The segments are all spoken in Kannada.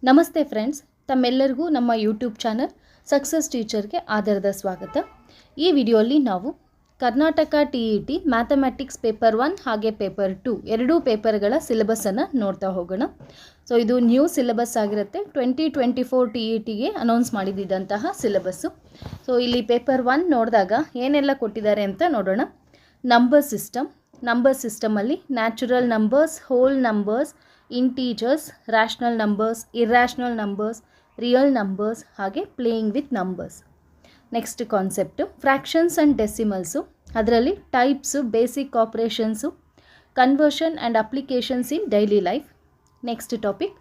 ನಮಸ್ತೆ ಫ್ರೆಂಡ್ಸ್, ತಮ್ಮೆಲ್ಲರಿಗೂ ನಮ್ಮ ಯೂಟ್ಯೂಬ್ ಚಾನಲ್ ಸಕ್ಸಸ್ ಟೀಚರ್ಗೆ ಆಧಾರದ ಸ್ವಾಗತ. ಈ ವಿಡಿಯೋಲಿ ನಾವು ಕರ್ನಾಟಕ TET ಮ್ಯಾಥಮೆಟಿಕ್ಸ್ ಪೇಪರ್ 1 ಹಾಗೆ ಪೇಪರ್ 2 ಎರಡೂ ಪೇಪರ್ಗಳ ಸಿಲೆಬಸ್ಸನ್ನು ನೋಡ್ತಾ ಹೋಗೋಣ. ಸೊ ಇದು ನ್ಯೂ ಸಿಲೆಬಸ್ ಆಗಿರುತ್ತೆ. 2024 TETಗೆ ಅನೌನ್ಸ್ ಮಾಡಿದ್ದಂತಹ ಸಿಲೆಬಸ್ಸು. ಸೊ ಇಲ್ಲಿ ಪೇಪರ್ 1 ನೋಡಿದಾಗ ಏನೆಲ್ಲ ಕೊಟ್ಟಿದ್ದಾರೆ ಅಂತ ನೋಡೋಣ. ನಂಬರ್ ಸಿಸ್ಟಮಲ್ಲಿ natural numbers, whole numbers, integers, rational numbers, irrational numbers, real numbers ಹಾಗೆ playing with numbers. Next concept fractions and decimals, ಅದರಲ್ಲಿ types, basic operations, conversion and applications in daily life. Next topic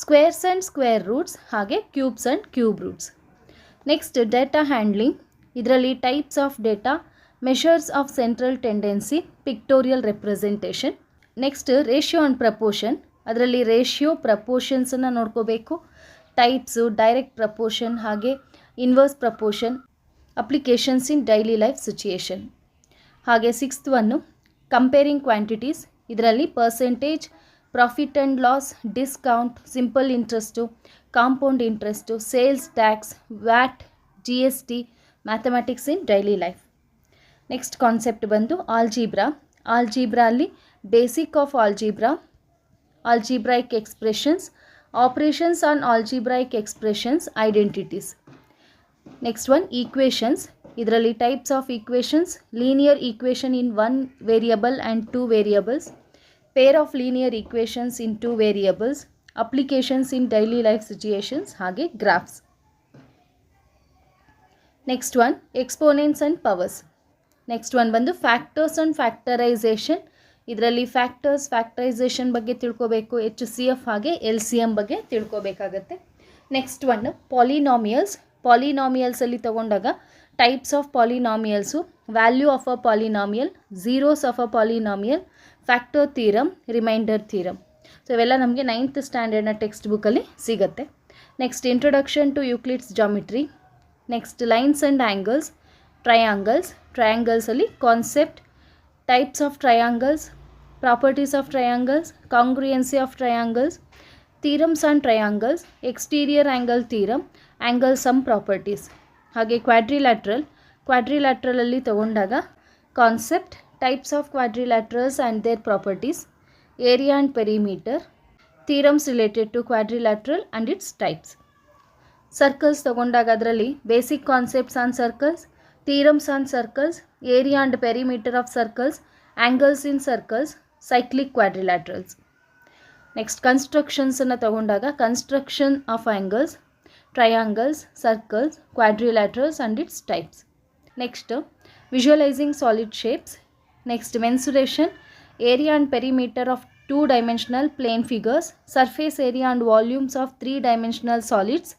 squares and square roots ಹಾಗೆ cubes and cube roots. Next data handling, ಇದರಲ್ಲಿ types of data, measures of central tendency, pictorial representation. Next ratio and proportion, ಅದರಲ್ಲಿ ರೇಷಿಯೋ ಪ್ರಪೋರ್ಷನ್ಸನ್ನು ನೋಡ್ಕೋಬೇಕು. ಟೈಪ್ಸು, ಡೈರೆಕ್ಟ್ ಪ್ರಪೋರ್ಷನ್ ಹಾಗೆ inverse proportion, applications in daily life situation. ಹಾಗೆ ಸಿಕ್ಸ್ತ್ ಒನ್ನು ಕಂಪೇರಿಂಗ್ ಕ್ವಾಂಟಿಟೀಸ್, ಇದರಲ್ಲಿ percentage, profit and loss, discount, simple interest, compound interest, sales tax, VAT, GST, mathematics in daily life. Next concept ಬಂದು ಆಲ್ಜಿಬ್ರಾ ಅಲ್ಲಿ basic of algebra, algebraic expressions, operations on algebraic expressions, identities. Next one equations, ಇದರಲ್ಲಿ types of equations, linear equation in one variable and two variables, pair of linear equations in two variables, applications in daily life situations ಹಾಗೆ graphs. Next one exponents and powers. Next one ಬಂದು factors and factorization, ಇದರಲ್ಲಿ ಫ್ಯಾಕ್ಟರೈಸೇಷನ್ ಬಗ್ಗೆ ತಿಳ್ಕೋಬೇಕು, HCF ಹಾಗೆ LCM ಬಗ್ಗೆ ತಿಳ್ಕೋಬೇಕಾಗತ್ತೆ. ನೆಕ್ಸ್ಟ್ ಒನ್ ಪಾಲಿನಾಮಿಯಲ್ಸಲ್ಲಿ ತಗೊಂಡಾಗ types of polynomials, value of a polynomial, zeros of a polynomial, factor theorem, remainder theorem. So ಇವೆಲ್ಲ ನಮಗೆ 9th ಸ್ಟ್ಯಾಂಡರ್ಡ್ನ ಟೆಕ್ಸ್ಟ್ ಬುಕ್ಕಲ್ಲಿ ಸಿಗುತ್ತೆ. Next introduction to Euclid's geometry. Next lines and angles, ಟ್ರಯಾಂಗಲ್ಸಲ್ಲಿ concept, types of triangles, properties of triangles, congruency of triangles, theorems on triangles, exterior angle theorem, angle sum properties. ಹಾಗೆ ಕ್ವಾಡ್ರಿಲ್ಯಾಟ್ರಲ್ ಅಲ್ಲಿ ತಗೊಂಡಾಗ concept, types of quadrilaterals and their properties, area and perimeter, theorems related to quadrilateral and its types. Circles ತಗೊಂಡಾಗ ಅದರಲ್ಲಿ basic concepts on circles, theorems on circles, area and perimeter of circles, angles in circles, cyclic quadrilaterals. Next constructions ಅನ್ನು ತಗೊಂಡಾಗ construction of angles, triangles, circles, quadrilaterals and its types. Next visualizing solid shapes. Next mensuration, area and perimeter of two-dimensional plane figures, surface area and volumes of three-dimensional solids,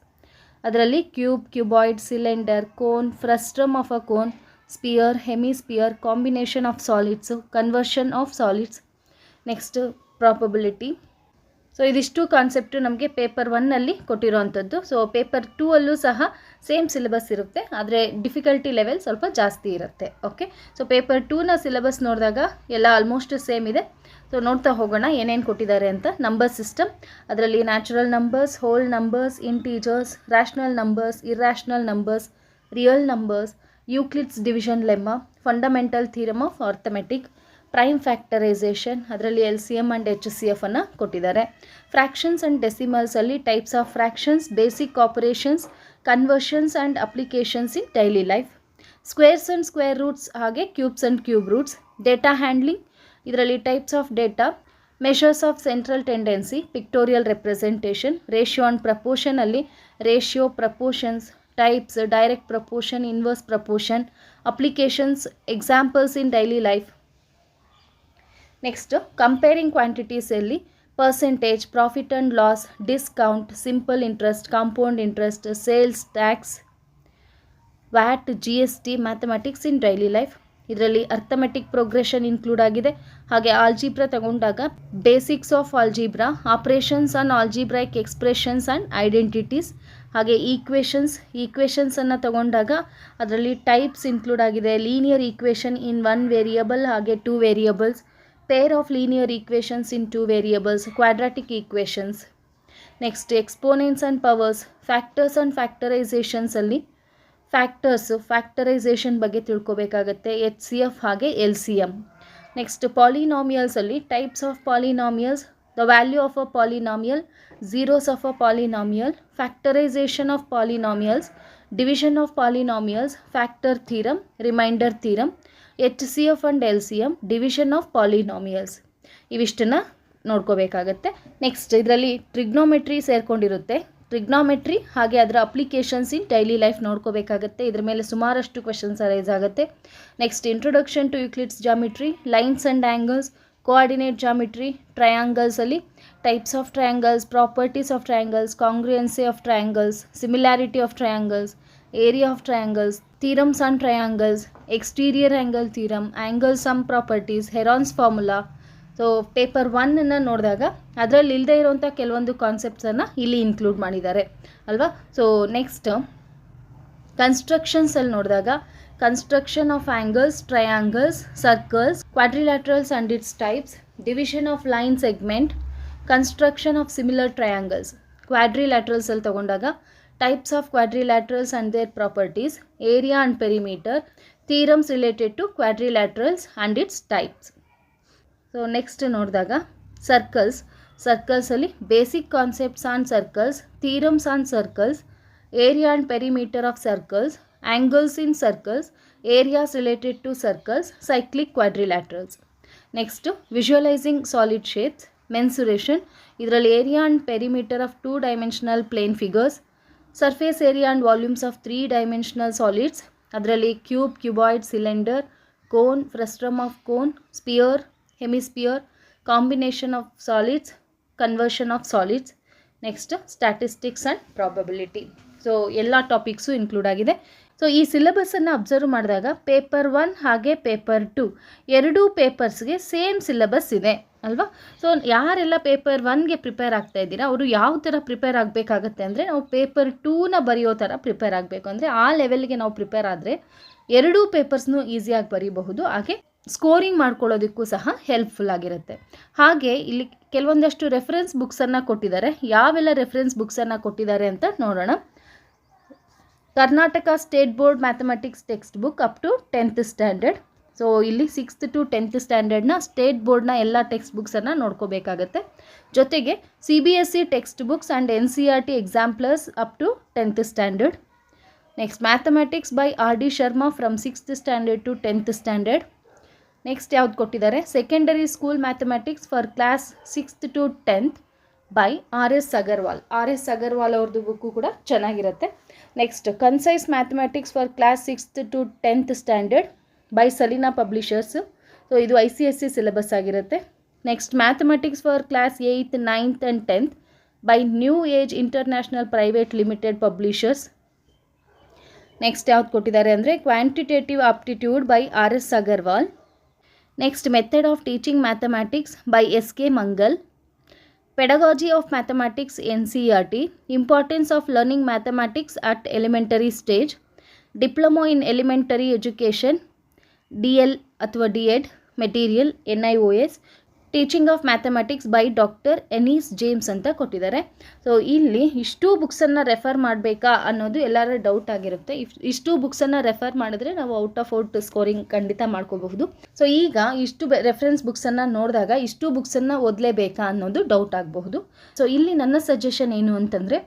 ಅದರಲ್ಲಿ cuboid, cylinder, cone, frustum of a cone, sphere, hemisphere, combination of solids, conversion of solids. Next probability. So ಇದಿಷ್ಟು ಕಾನ್ಸೆಪ್ಟು ನಮಗೆ ಪೇಪರ್ 1ನಲ್ಲಿ ಕೊಟ್ಟಿರೋವಂಥದ್ದು. ಸೊ ಪೇಪರ್ 2ಅಲ್ಲೂ ಸಹ ಸೇಮ್ ಸಿಲೆಬಸ್ ಇರುತ್ತೆ, ಆದರೆ ಡಿಫಿಕಲ್ಟಿ ಲೆವೆಲ್ ಸ್ವಲ್ಪ ಜಾಸ್ತಿ ಇರುತ್ತೆ. ಓಕೆ, ಸೊ ಪೇಪರ್ 2ನ ಸಿಲೆಬಸ್ ನೋಡಿದಾಗ ಎಲ್ಲ ಆಲ್ಮೋಸ್ಟ್ ಸೇಮ್ ಇದೆ. ಸೊ ನೋಡ್ತಾ ಹೋಗೋಣ ಏನೇನು ಕೊಟ್ಟಿದ್ದಾರೆ ಅಂತ. ನಂಬರ್ ಸಿಸ್ಟಮ್, ಅದರಲ್ಲಿ natural numbers, whole numbers, integers, rational numbers, irrational numbers, real numbers, Euclid's division lemma, fundamental theorem of arithmetic, prime factorisation, ಅದರಲ್ಲಿ LCM ಆ್ಯಂಡ್ HCF ಅನ್ನು ಕೊಟ್ಟಿದ್ದಾರೆ. ಫ್ರ್ಯಾಕ್ಷನ್ಸ್ ಆ್ಯಂಡ್ ಡೆಸಿಮಲ್ಸಲ್ಲಿ types of fractions, basic operations, conversions and applications in daily life. Squares and square roots ಹಾಗೆ cubes and cube roots. Data handling, ಇದರಲ್ಲಿ types of data, measures of central tendency, pictorial representation, ratio and ಪ್ರಪೋರ್ಷನಲ್ಲಿ ratio, proportions, types, direct proportion, inverse proportion, applications, examples in daily life. Next comparing ಕ್ವಾಂಟಿಟೀಸಲ್ಲಿ percentage, profit and loss, discount, simple interest, compound interest, sales tax, VAT, GST, mathematics in daily life. ಇದರಲ್ಲಿ ಅರ್ಥಮೆಟಿಕ್ ಪ್ರೋಗ್ರೆಷನ್ ಇನ್ಕ್ಲೂಡ್ ಆಗಿದೆ. ಹಾಗೆ ಆಲ್ಜಿಬ್ರಾ ತಗೊಂಡಾಗ basics of algebra, operations on algebraic expressions and identities. ಹಾಗೆ ಈಕ್ವೇಷನ್ಸನ್ನು ತಗೊಂಡಾಗ ಅದರಲ್ಲಿ ಟೈಪ್ಸ್ ಇನ್ಕ್ಲೂಡ್ ಆಗಿದೆ. Linear equation in one variable ಹಾಗೆ two variables, pair of linear equations in two variables, quadratic equations. Next exponents and powers, factors and ಫ್ಯಾಕ್ಟರೈಸೇಷನ್ಸಲ್ಲಿ ಫ್ಯಾಕ್ಟರೈಸೇಷನ್ ಬಗ್ಗೆ ತಿಳ್ಕೊಬೇಕಾಗತ್ತೆ, HCF ಹಾಗೆ LCM. ನೆಕ್ಸ್ಟ್ ಪಾಲಿನಾಮಿಯಲ್ಸಲ್ಲಿ types of polynomials, the value of a polynomial, zeros of a polynomial, factorization of polynomials, division of polynomials, factor theorem, remainder theorem, HCF and LCM, division of polynomials. ಇವಿಷ್ಟನ್ನು ನೋಡ್ಕೋಬೇಕಾಗತ್ತೆ. ನೆಕ್ಸ್ಟ್ ಇದರಲ್ಲಿ ಟ್ರಿಗ್ನೋಮೆಟ್ರಿ ಸೇರ್ಕೊಂಡಿರುತ್ತೆ. ಟ್ರಿಗ್ನೋಮೆಟ್ರಿ ಹಾಗೆ ಅದರ ಅಪ್ಲಿಕೇಶನ್ಸ್ ಇನ್ ಡೈಲಿ ಲೈಫ್ ನೋಡ್ಕೋಬೇಕಾಗತ್ತೆ. ಇದ್ರ ಮೇಲೆ ಸುಮಾರಷ್ಟು ಕ್ವೆಶನ್ಸ್ ಅರೈಸ್ ಆಗುತ್ತೆ. Next introduction to Euclid's geometry, lines and angles, coordinate geometry, ಟ್ರಯಾಂಗಲ್ಸಲ್ಲಿ types of triangles, properties of triangles, congruency of triangles, similarity of triangles, area of triangles, theorems on triangles, exterior angle theorem, angle sum properties, Heron's formula. So paper 1 ನೋಡಿದಾಗ ಅದರಲ್ಲಿ ಇಲ್ಲದೆ ಇರುವಂಥ ಕೆಲವೊಂದು ಕಾನ್ಸೆಪ್ಟ್ಸನ್ನು ಇಲ್ಲಿ ಇನ್ಕ್ಲೂಡ್ ಮಾಡಿದ್ದಾರೆ ಅಲ್ವಾ. ಸೊ ನೆಕ್ಸ್ಟ್ ಕನ್ಸ್ಟ್ರಕ್ಷನ್ಸಲ್ಲಿ ನೋಡಿದಾಗ construction of angles, triangles, circles, quadrilaterals and its types, division of line segment, construction of similar triangles. Quadrilaterals ಅಲ್ಲಿ ತಗೊಂಡಾಗ types of quadrilaterals and their properties, area and perimeter, theorems related to quadrilaterals and its types. So next ನೋಡಿದಾಗ circles ಅಲ್ಲಿ basic concepts on circles, theorems on circles, area and perimeter of circles, angles in circles, areas related to circles, cyclic quadrilaterals. Next visualizing solid shapes, mensuration, ಇದರಲ್ಲಿ area and perimeter of 2-dimensional plane figures, surface area and volumes of 3-dimensional solids, ಅದರಲ್ಲಿ cube, cuboid, cylinder, cone, frustum of cone, sphere, hemisphere, combination of solids, conversion of solids. Next statistics and probability. So ಎಲ್ಲ ಟಾಪಿಕ್ಸು ಇನ್ಕ್ಲೂಡ್ ಆಗಿದೆ. ಸೊ ಈ ಸಿಲೆಬಸನ್ನು ಅಬ್ಸರ್ವ್ ಮಾಡಿದಾಗ ಪೇಪರ್ 1 ಹಾಗೆ ಪೇಪರ್ 2 ಎರಡೂ ಪೇಪರ್ಸ್ಗೆ ಸೇಮ್ ಸಿಲೆಬಸ್ ಇದೆ ಅಲ್ವಾ. ಸೊ ಯಾರೆಲ್ಲ ಪೇಪರ್ 1ಗೆ ಪ್ರಿಪೇರ್ ಆಗ್ತಾ ಇದ್ದೀರಾ ಅವರು ಯಾವ ಥರ ಪ್ರಿಪೇರ್ ಆಗಬೇಕಾಗತ್ತೆ ಅಂದರೆ, ನಾವು ಪೇಪರ್ 2ನ ಬರೆಯೋ ಥರ ಪ್ರಿಪೇರ್ ಆಗಬೇಕು. ಅಂದರೆ ಆ ಲೆವೆಲ್ಗೆ ನಾವು ಪ್ರಿಪೇರ್ ಆದರೆ ಎರಡೂ ಪೇಪರ್ಸ್ನೂ ಈಸಿಯಾಗಿ ಬರೀಬಹುದು, ಹಾಗೆ ಸ್ಕೋರಿಂಗ್ ಮಾಡ್ಕೊಳ್ಳೋದಕ್ಕೂ ಸಹ ಹೆಲ್ಪ್ಫುಲ್ ಆಗಿರುತ್ತೆ. ಹಾಗೆ ಇಲ್ಲಿ ಕೆಲವೊಂದಷ್ಟು ರೆಫರೆನ್ಸ್ ಬುಕ್ಸನ್ನು ಕೊಟ್ಟಿದ್ದಾರೆ. ಯಾವೆಲ್ಲ ರೆಫರೆನ್ಸ್ ಬುಕ್ಸನ್ನು ಕೊಟ್ಟಿದ್ದಾರೆ ಅಂತ ನೋಡೋಣ. Karnataka state board mathematics text book up to 10th standard. So ಇಲ್ಲಿ 6th to 10th ಸ್ಟ್ಯಾಂಡರ್ಡ್ನ ಸ್ಟೇಟ್ ಬೋರ್ಡ್ನ ಎಲ್ಲ ಟೆಕ್ಸ್ಟ್ ಬುಕ್ಸನ್ನು ನೋಡ್ಕೋಬೇಕಾಗತ್ತೆ. ಜೊತೆಗೆ CBSE text books and NCERT exemplars up to 10th standard. Next mathematics by RD Sharma from 6th standard to 10th standard. Next ಯಾವ್ದು ಕೊಟ್ಟಿದ್ದಾರೆ, secondary school mathematics for class 6th to 10th by RS Agarwal. RS Agarwal ಅವ್ರದ್ದು ಬುಕ್ಕು ಕೂಡ ಚೆನ್ನಾಗಿರುತ್ತೆ. Next concise mathematics for class 6th to 10th standard by Selina publishers. So ಇದು ICSE ಸಿಲೆಬಸ್ ಆಗಿರುತ್ತೆ. Next mathematics for class 8th, 9th and 10th by new age international private limited publishers. Next ಯಾವ್ದು ಕೊಟ್ಟಿದ್ದಾರೆ ಅಂದರೆ quantitative aptitude by RS Agarwal. Next method of teaching mathematics by SK Mangal. Pedagogy of Mathematics NCERT, Importance of Learning Mathematics at Elementary Stage, Diploma in Elementary Education, DL ಅಥವಾ DED Material, NIOS, Teaching of Mathematics by Dr. Ennis James ಅಂತ ಕೊಟ್ಟಿದ್ದಾರೆ. ಸೊ ಇಲ್ಲಿ ಇಷ್ಟು ಬುಕ್ಸನ್ನು ರೆಫರ್ ಮಾಡಬೇಕಾ ಅನ್ನೋದು ಎಲ್ಲರ ಡೌಟ್ ಆಗಿರುತ್ತೆ. ಇಷ್ಟು ಬುಕ್ಸನ್ನು ರೆಫರ್ ಮಾಡಿದ್ರೆ ನಾವು ಔಟ್ ಆಫ್ ಔಟ್ ಸ್ಕೋರಿಂಗ್ ಖಂಡಿತ ಮಾಡ್ಕೋಬಹುದು. ಸೊ ಈಗ ಇಷ್ಟು ರೆಫರೆನ್ಸ್ ಬುಕ್ಸನ್ನು ನೋಡಿದಾಗ ಇಷ್ಟು ಬುಕ್ಸನ್ನು ಓದಲೇಬೇಕಾ ಅನ್ನೋದು ಡೌಟ್ ಆಗಬಹುದು. ಸೊ ಇಲ್ಲಿ ನನ್ನ ಸಜೆಷನ್ ಏನು ಅಂತಂದರೆ,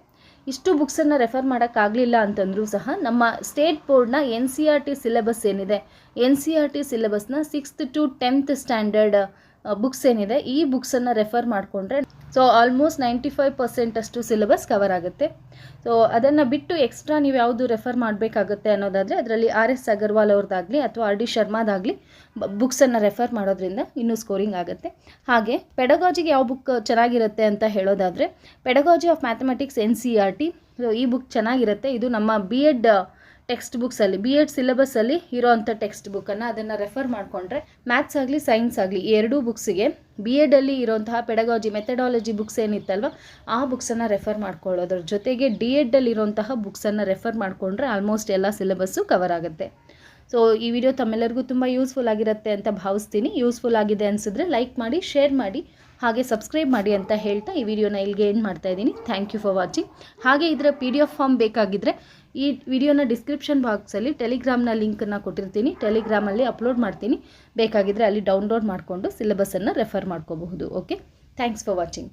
ಇಷ್ಟು ಬುಕ್ಸನ್ನು ರೆಫರ್ ಮಾಡೋಕ್ಕಾಗಲಿಲ್ಲ ಅಂತಂದರೂ ಸಹ ನಮ್ಮ ಸ್ಟೇಟ್ ಬೋರ್ಡ್ನ NCERT ಸಿಲೆಬಸ್ ಏನಿದೆ, NCERT ಸಿಲೆಬಸ್ನ 6th to 10th standard books ಏನಿದೆ ಈ ಬುಕ್ಸನ್ನು ರೆಫರ್ ಮಾಡಿಕೊಂಡ್ರೆ ಸೊ ಆಲ್ಮೋಸ್ಟ್ 95% ಅಷ್ಟು ಸಿಲೆಬಸ್ ಕವರ್ ಆಗುತ್ತೆ. ಸೊ ಅದನ್ನು ಬಿಟ್ಟು ಎಕ್ಸ್ಟ್ರಾ ನೀವು ಯಾವುದು ರೆಫರ್ ಮಾಡಬೇಕಾಗುತ್ತೆ ಅನ್ನೋದಾದರೆ ಅದರಲ್ಲಿ RS ಅಗರ್ವಾಲ್ ಅವ್ರದ್ದಾಗಲಿ ಅಥವಾ RD ಶರ್ಮಾದಾಗಲಿ ಬುಕ್ಸನ್ನು ರೆಫರ್ ಮಾಡೋದ್ರಿಂದ ಇನ್ನೂ ಸ್ಕೋರಿಂಗ್ ಆಗುತ್ತೆ. ಹಾಗೆ ಪೆಡಗಾಜಿಗೆ ಯಾವ ಬುಕ್ ಚೆನ್ನಾಗಿರುತ್ತೆ ಅಂತ ಹೇಳೋದಾದರೆ pedagogy of mathematics NCERT. So ಈ ಬುಕ್ ಚೆನ್ನಾಗಿರುತ್ತೆ. ಇದು ನಮ್ಮ BEd ಟೆಕ್ಸ್ಟ್ ಬುಕ್ಸಲ್ಲಿ BEd ಸಿಲೆಬಸ್ಸಲ್ಲಿ ಇರೋವಂಥ ಟೆಕ್ಸ್ಟ್ ಬುಕ್ಕನ್ನು ಅದನ್ನು ರೆಫರ್ ಮಾಡಿಕೊಂಡ್ರೆ ಮ್ಯಾಥ್ಸ್ ಆಗಲಿ ಸೈನ್ಸ್ ಆಗಲಿ ಈ ಎರಡೂ ಬುಕ್ಸಿಗೆ BEdಲ್ಲಿ ಇರೋಂತಹ ಪೆಡಗಾಜಿ ಮೆಥಡಾಲಜಿ ಬುಕ್ಸ್ ಏನಿತ್ತಲ್ವ ಆ ಬುಕ್ಸನ್ನು ರೆಫರ್ ಮಾಡ್ಕೊಳ್ಳೋದ್ರ ಜೊತೆಗೆ DEdಲ್ಲಿ ಇರೋಂತಹ ಬುಕ್ಸನ್ನು ರೆಫರ್ ಮಾಡಿಕೊಂಡ್ರೆ ಆಲ್ಮೋಸ್ಟ್ ಎಲ್ಲ ಸಿಲೆಬಸ್ಸು ಕವರ್ ಆಗುತ್ತೆ. ಸೊ ಈ ವಿಡಿಯೋ ತಮ್ಮೆಲ್ಲರಿಗೂ ತುಂಬ ಯೂಸ್ಫುಲ್ ಆಗಿರುತ್ತೆ ಅಂತ ಭಾವಿಸ್ತೀನಿ. ಯೂಸ್ಫುಲ್ ಆಗಿದೆ ಅನಿಸಿದ್ರೆ ಲೈಕ್ ಮಾಡಿ, ಶೇರ್ ಮಾಡಿ, ಹಾಗೆ ಸಬ್ಸ್ಕ್ರೈಬ್ ಮಾಡಿ ಅಂತ ಹೇಳ್ತಾ ಈ ವಿಡಿಯೋನ ಇಲ್ಲಿಗೆ ಎಂಡ್ ಮಾಡ್ತಾ ಇದ್ದೀನಿ. Thank you for watching. ಹಾಗೆ ಇದರ PDF ಫಾರ್ಮ್ ಬೇಕಾಗಿದ್ದರೆ ಈ ವಿಡಿಯೋನ ಡಿಸ್ಕ್ರಿಪ್ಷನ್ ಬಾಕ್ಸಲ್ಲಿ ಟೆಲಿಗ್ರಾಮ್ನ ಲಿಂಕನ್ನು ಕೊಟ್ಟಿರ್ತೀನಿ. ಟೆಲಿಗ್ರಾಮಲ್ಲಿ ಅಪ್ಲೋಡ್ ಮಾಡ್ತೀನಿ. ಬೇಕಾಗಿದ್ದರೆ ಅಲ್ಲಿ ಡೌನ್ಲೋಡ್ ಮಾಡಿಕೊಂಡು ಸಿಲೆಬಸನ್ನು ರೆಫರ್ ಮಾಡ್ಕೋಬಹುದು. Okay, thanks for watching.